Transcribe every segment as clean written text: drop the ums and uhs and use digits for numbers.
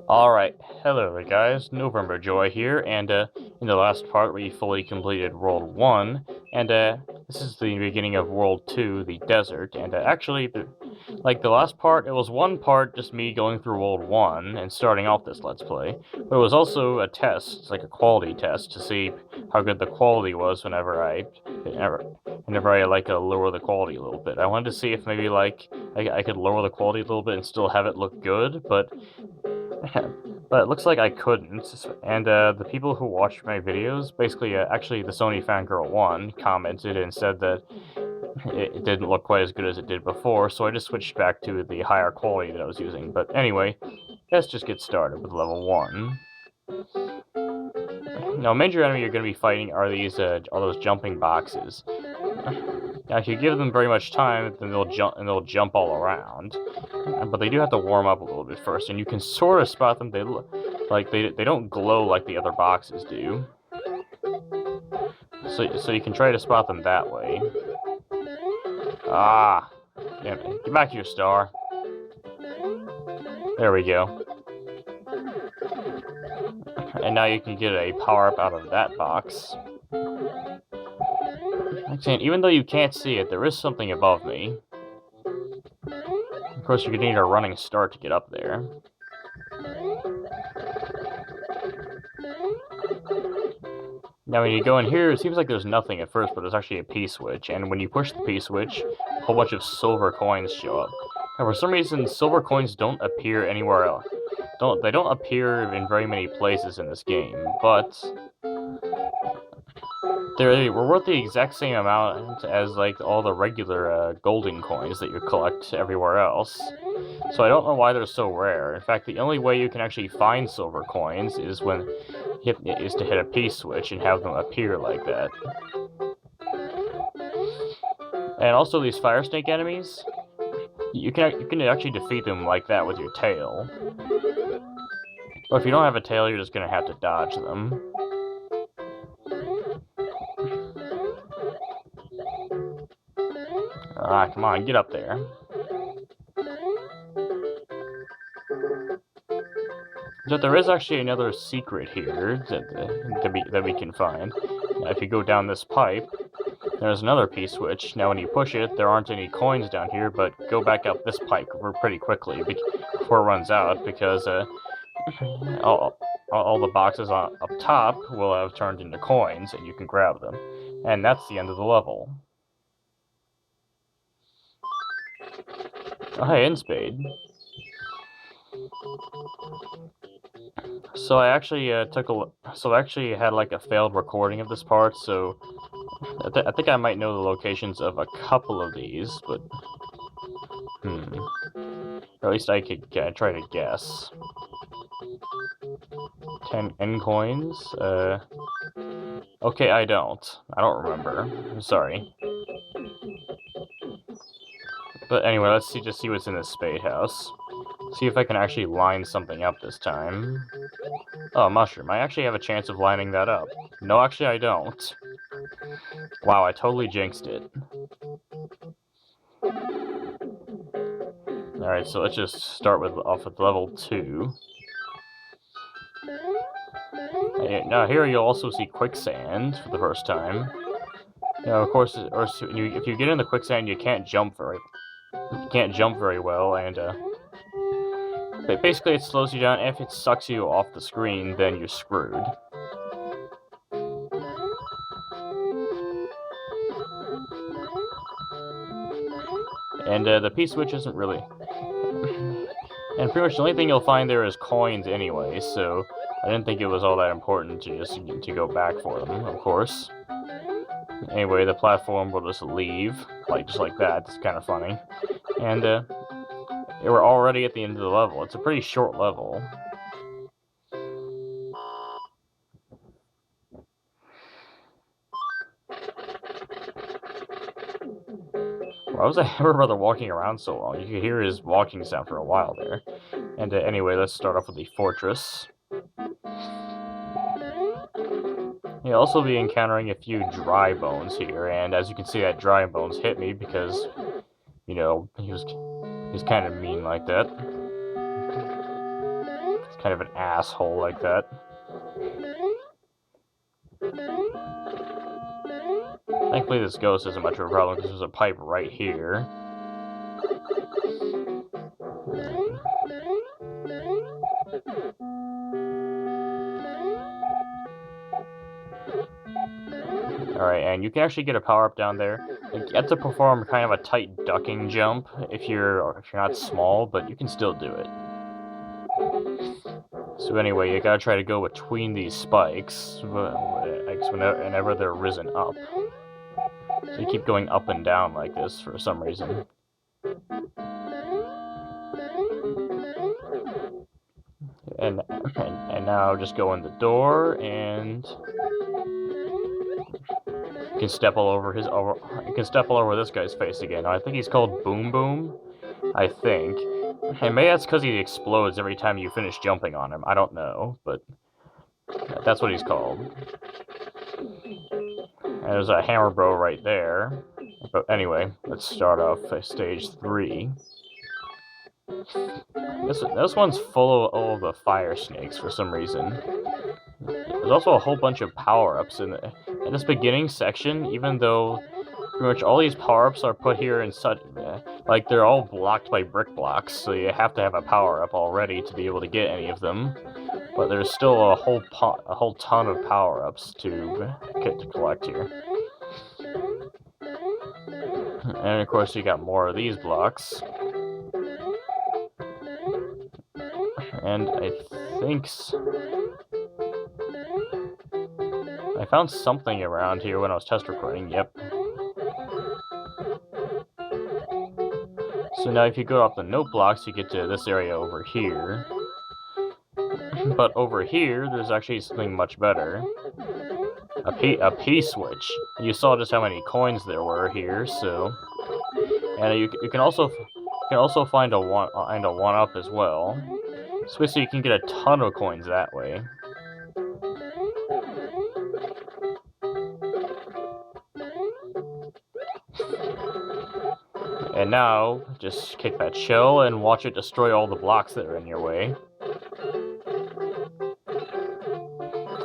Alright, hello there guys, NovemberJoy here, and in the last part we fully completed World 1, and this is the beginning of World 2, the desert, and actually, like the last part, it was one part just me going through World 1 and starting off this Let's Play, but it was also a test, like a quality test, to see how good the quality was whenever I like lower the quality a little bit. I wanted to see if maybe like I could lower the quality a little bit and still have it look good, but it looks like I couldn't, and the people who watched my videos, basically, actually the Sony Fangirl 1 commented and said that it didn't look quite as good as it did before, so I just switched back to the higher quality that I was using. But anyway, let's just get started with level 1. Now, major enemy you're going to be fighting are those jumping boxes. Now, if you give them very much time, then they'll jump all around. But they do have to warm up a little bit first, and you can sort of spot them. They don't glow like the other boxes do. So you can try to spot them that way. Ah, damn it. Get back here, star. There we go. And now you can get a power-up out of that box. And even though you can't see it, there is something above me. Of course, you're gonna need a running start to get up there. Now, when you go in here, it seems like there's nothing at first, but there's actually a P-switch, and when you push the P-switch, a whole bunch of silver coins show up. And for some reason, silver coins don't appear anywhere else. They don't appear in very many places in this game, but they were worth the exact same amount as like all the regular golden coins that you collect everywhere else. So I don't know why they're so rare. In fact, the only way you can actually find silver coins is to hit a P-switch and have them appear like that. And also these fire snake enemies, you can actually defeat them like that with your tail. But if you don't have a tail, you're just gonna have to dodge them. Ah, come on, get up there. But there is actually another secret here that we can find. Now, if you go down this pipe, there's another P-switch. Now, when you push it, there aren't any coins down here, but go back up this pipe pretty quickly before it runs out, because all the boxes up top will have turned into coins, and you can grab them. And that's the end of the level. Oh, hey, Inspade. So I actually actually had like a failed recording of this part, so I think I might know the locations of a couple of these, but or at least I could try to guess. 10 N coins? Okay, I don't remember. I'm sorry. But anyway, let's just see what's in this spade house. See if I can actually line something up this time. Oh, a mushroom. I actually have a chance of lining that up. No, actually I don't. Wow, I totally jinxed it. Alright, so let's just start off with level 2. Now here you'll also see quicksand for the first time. Now, of course, if you get in the quicksand, you can't jump very well, and but basically it slows you down. If it sucks you off the screen, then you're screwed. And the P-switch isn't really... And pretty much the only thing you'll find there is coins anyway, so I didn't think it was all that important to go back for them, of course. Anyway, the platform will just leave, just like that. It's kind of funny. And we're already at the end of the level. It's a pretty short level. Why was I ever brother walking around so long? You could hear his walking sound for a while there. And anyway, let's start off with the fortress. You'll also be encountering a few dry bones here, and as you can see, that dry bones hit me because, you know, he was kind of mean like that. kind of an asshole like that. Thankfully this ghost isn't much of a problem because there's a pipe right here. Alright, and you can actually get a power-up down there. You have to perform kind of a tight ducking jump if you're not small, but you can still do it. So anyway, you gotta try to go between these spikes whenever they're risen up. So you keep going up and down like this for some reason. And now just go in the door and you can step all over this guy's face again. I think he's called Boom Boom. I think. And maybe that's because he explodes every time you finish jumping on him. I don't know, but that's what he's called. And there's a hammer bro right there. But anyway, let's start off stage 3. This one's full of all of the fire snakes for some reason. There's also a whole bunch of power-ups in this beginning section, even though pretty much all these power-ups are put here in such... like, they're all blocked by brick blocks, so you have to have a power-up already to be able to get any of them. But there's still a whole ton of power-ups to collect here. And of course you got more of these blocks. And I think... I found something around here when I was test recording, yep. So now if you go up the note blocks, you get to this area over here. But over here, there's actually something much better. A P-switch. You saw just how many coins there were here, so... And you can also find a 1-up as well. So basically you can get a ton of coins that way. And now, just kick that shell and watch it destroy all the blocks that are in your way.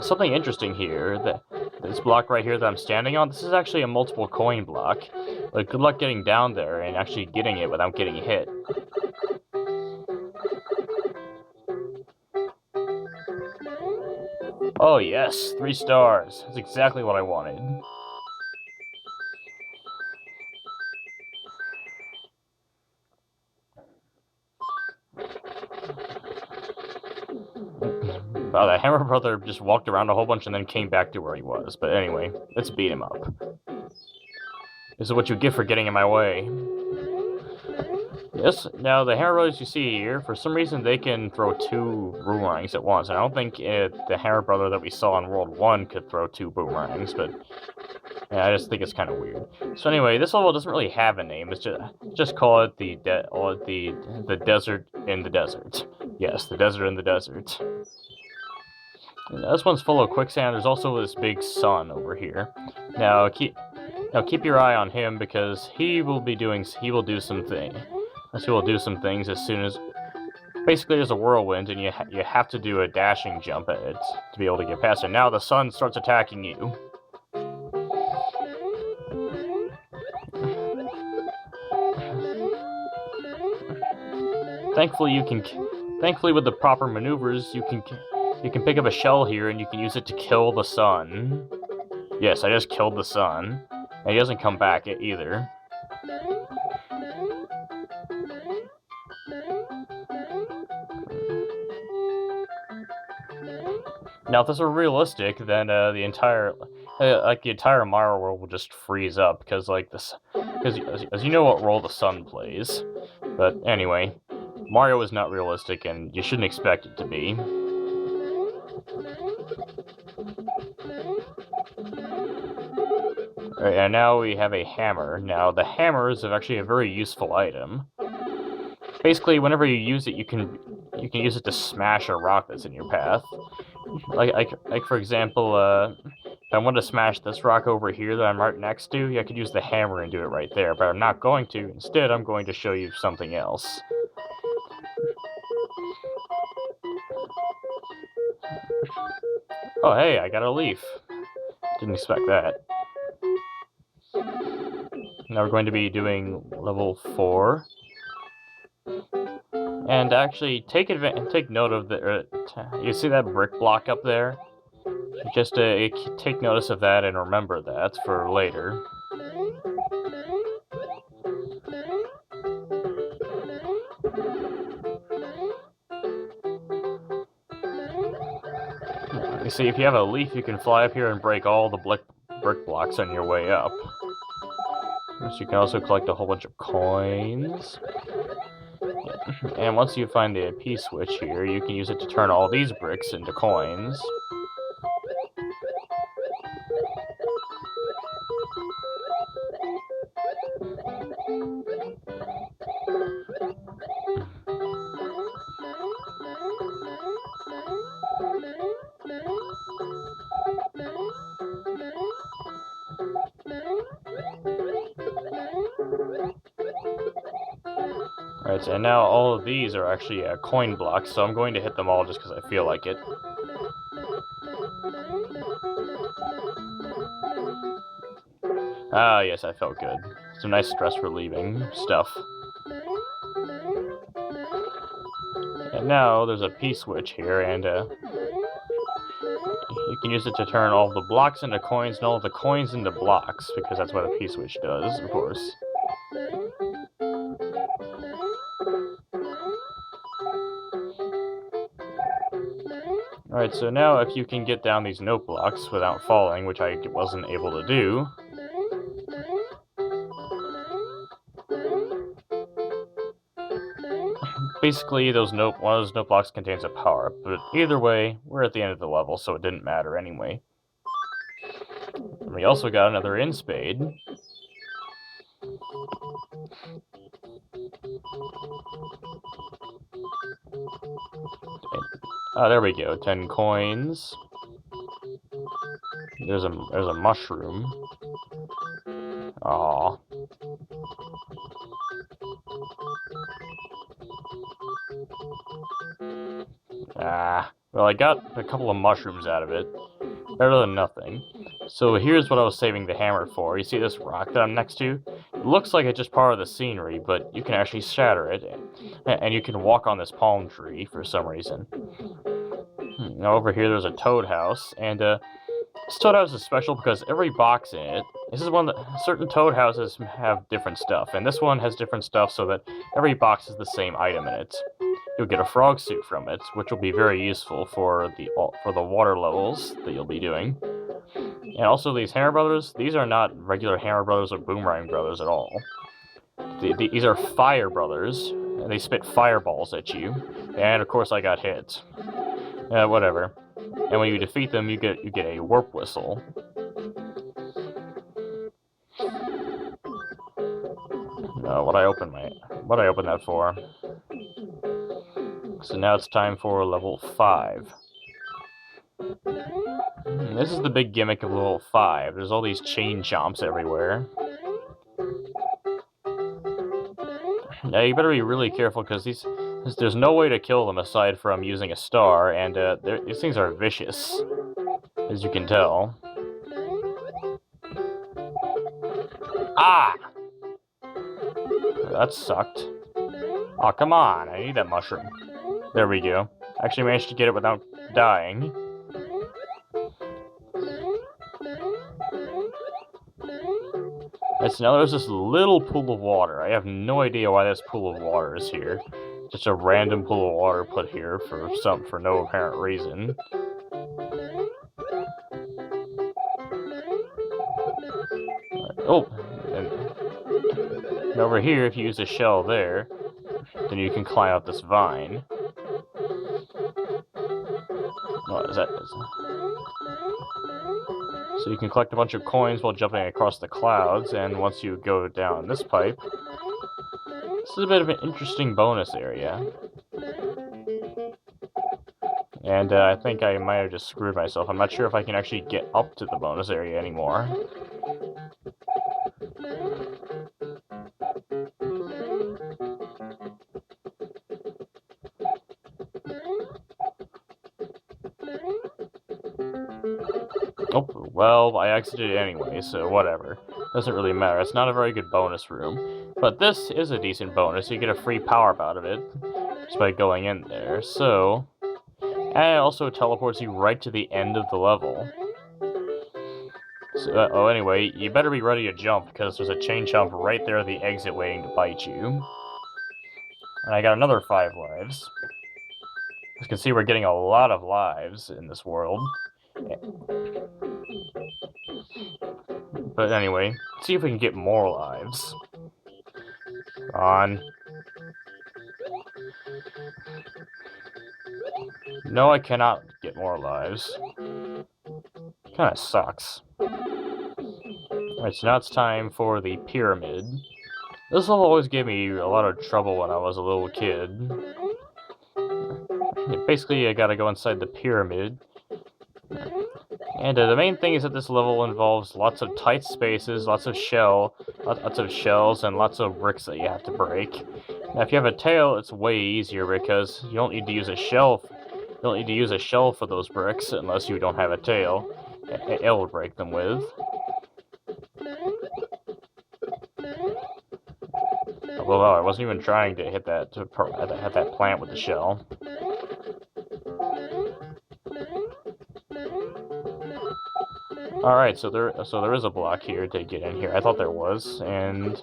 Something interesting here, this block right here that I'm standing on, this is actually a multiple coin block. But good luck getting down there and actually getting it without getting hit. Oh yes, 3 stars. That's exactly what I wanted. Wow, the Hammer Brother just walked around a whole bunch and then came back to where he was. But anyway, let's beat him up. This is what you get for getting in my way. Yes, now the Hammer Brothers you see here, for some reason they can throw 2 boomerangs at once. I don't think the Hammer Brother that we saw in World 1 could throw 2 boomerangs, but yeah, I just think it's kind of weird. So anyway, this level doesn't really have a name. It's just call it the desert in the desert. Yes, the desert in the desert. And this one's full of quicksand. There's also this big sun over here. Now keep your eye on him because he will do some things as soon as. Basically, there's a whirlwind, and you have to do a dashing jump at it to be able to get past it. Now the sun starts attacking you. Thankfully, with the proper maneuvers, you can pick up a shell here, and you can use it to kill the sun. Yes, I just killed the sun. And he doesn't come back either. Now, if this were realistic, then the entire Mario world will just freeze up because as you know what role the sun plays. But anyway, Mario is not realistic, and you shouldn't expect it to be. Alright, and now we have a hammer. Now, the hammer is actually a very useful item. Basically, whenever you use it, you can use it to smash a rock that's in your path. Like for example, if I want to smash this rock over here that I'm right next to, I could use the hammer and do it right there, but I'm not going to. Instead, I'm going to show you something else. Oh, hey, I got a leaf. Didn't expect that. Now we're going to be doing level 4. And actually, take note of the... you see that brick block up there? Just take notice of that and remember that for later. You see, if you have a leaf, you can fly up here and break all the brick blocks on your way up. So you can also collect a whole bunch of coins. And once you find the P-switch here, you can use it to turn all these bricks into coins. Alright, and now all of these are actually coin blocks, so I'm going to hit them all just because I feel like it. Ah, yes, I felt good. Some nice stress-relieving stuff. And now there's a P-switch here, and you can use it to turn all the blocks into coins and all the coins into blocks, because that's what a P-switch does, of course. Alright, so now if you can get down these note blocks without falling, which I wasn't able to do... Basically, one of those note blocks contains a power-up, but either way, we're at the end of the level, so it didn't matter anyway. And we also got another in-spade. Oh, there we go, 10 coins. There's a mushroom. Aww. Ah, well, I got a couple of mushrooms out of it. Better than nothing. So here's what I was saving the hammer for. You see this rock that I'm next to? It looks like it's just part of the scenery, but you can actually shatter it, and you can walk on this palm tree for some reason. Now over here there's a toad house, and this toad house is special because every box in it, this is one that certain toad houses have different stuff, and this one has different stuff so that every box has the same item in it. You'll get a frog suit from it, which will be very useful for the water levels that you'll be doing. And also these Hammer Brothers, these are not regular Hammer Brothers or Boomerang Brothers at all. These are Fire Brothers, and they spit fireballs at you. And of course I got hit. Whatever. And when you defeat them, you get a warp whistle. What I opened that for? So now it's time for level 5. This is the big gimmick of level 5. There's all these chain chomps everywhere. Now you better be really careful because there's no way to kill them aside from using a star, and these things are vicious, as you can tell. Ah! That sucked. Oh, come on, I need that mushroom. There we go. Actually managed to get it without dying. Right, so now there's this little pool of water. I have no idea why this pool of water is here. Just a random pool of water put here for no apparent reason. Oh, and over here, if you use a shell there, then you can climb up this vine. What is that? So you can collect a bunch of coins while jumping across the clouds, and once you go down this pipe, this is a bit of an interesting bonus area. And I think I might have just screwed myself. I'm not sure if I can actually get up to the bonus area anymore. Oh, well, I exited it anyway, so whatever. Doesn't really matter. It's not a very good bonus room. But this is a decent bonus. You get a free power-up out of it just by going in there. So, and it also teleports you right to the end of the level. So, anyway, you better be ready to jump, because there's a chain jump right there at the exit waiting to bite you. And I got another 5 lives. As you can see, we're getting a lot of lives in this world. But anyway, let's see if we can get more lives. On. No, I cannot get more lives. Kinda sucks. Alright, so now it's time for the pyramid. This level always gave me a lot of trouble when I was a little kid. Basically, I gotta go inside the pyramid. And the main thing is that this level involves lots of tight spaces, lots of shells, and lots of bricks that you have to break. Now, if you have a tail, it's way easier because you don't need to use a shell. You don't need to use a shell for those bricks unless you don't have a tail. It will break them with. Well, I wasn't even trying to hit that plant with the shell. Alright, so there is a block here to get in here. I thought there was, and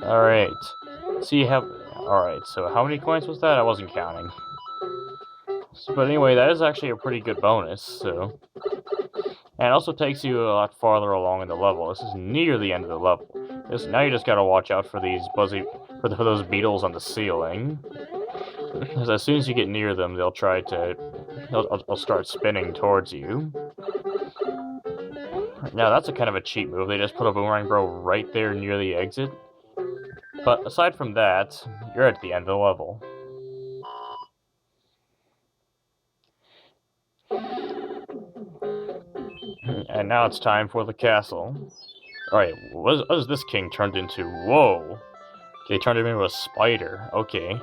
alright. Alright, so how many coins was that? I wasn't counting. But anyway, that is actually a pretty good bonus, so. And it also takes you a lot farther along in the level. This is near the end of the level. Now you just gotta watch out for these for those beetles on the ceiling. Because as soon as you get near them, they'll start spinning towards you. Now that's a kind of a cheap move. They just put a boomerang bro right there near the exit. But aside from that, you're at the end of the level. And now it's time for the castle. Alright, what is this king turned into? Whoa! They turned him into a spider. Okay.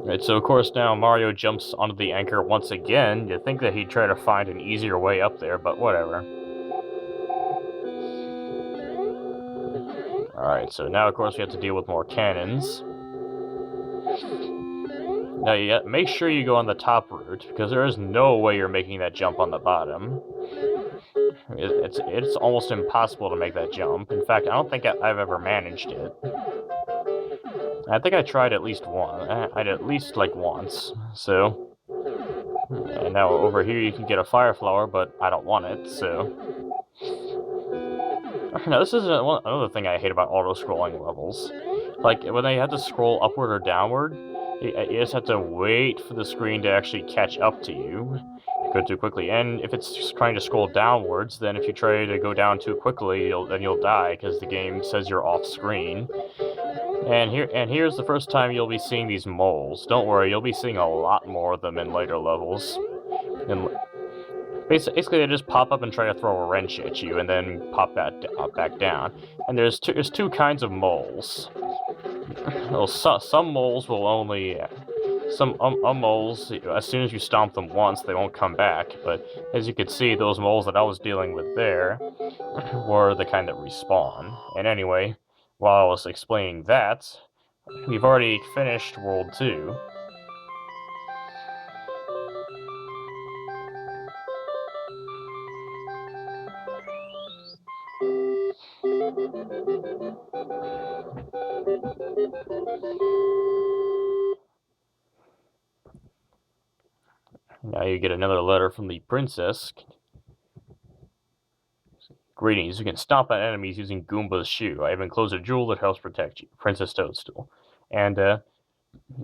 Right, so of course now Mario jumps onto the anchor once again. You'd think that he'd try to find an easier way up there, but whatever. Alright, so now of course we have to deal with more cannons. Now make sure you go on the top route, because there is no way you're making that jump on the bottom. It's almost impossible to make that jump. In fact, I don't think I've ever managed it. I think I tried at least once, so. And now over here you can get a fire flower, but I don't want it, so. Now this is another thing I hate about auto-scrolling levels. Like, when they have to scroll upward or downward, you just have to wait for the screen to actually catch up to you. If you go too quickly. And if it's just trying to scroll downwards, then if you try to go down too quickly, you'll die, because the game says you're off-screen. And here's the first time you'll be seeing these moles. Don't worry, you'll be seeing a lot more of them in later levels. And basically, they just pop up and try to throw a wrench at you, and then pop back down. And there's two kinds of moles. Well, some moles will only some moles, as soon as you stomp them once, they won't come back. But as you can see, those moles that I was dealing with there were the kind that respawn. And anyway, while I was explaining that, we've already finished World 2. Now you get another letter from the princess. Greetings, you can stomp on enemies using Goomba's shoe. I have enclosed a jewel that helps protect you. Princess Toadstool. And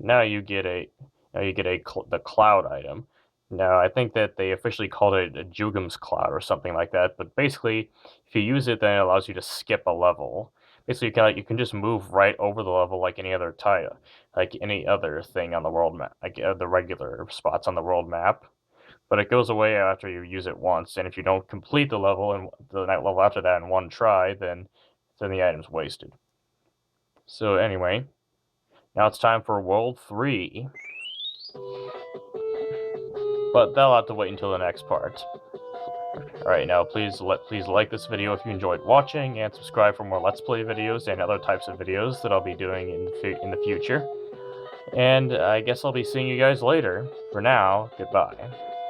now you get the cloud item. Now I think that they officially called it a Jugum's Cloud or something like that. But basically, if you use it, then it allows you to skip a level. Basically, you can just move right over the level like any other tile, like any other thing on the world map, like the regular spots on the world map. But it goes away after you use it once, and if you don't complete the level and the night level after that in one try, then the item's wasted. So anyway, now it's time for World 3. But that'll have to wait until the next part. Alright, now please like this video if you enjoyed watching, and subscribe for more Let's Play videos and other types of videos that I'll be doing in the future. And I guess I'll be seeing you guys later. For now, goodbye.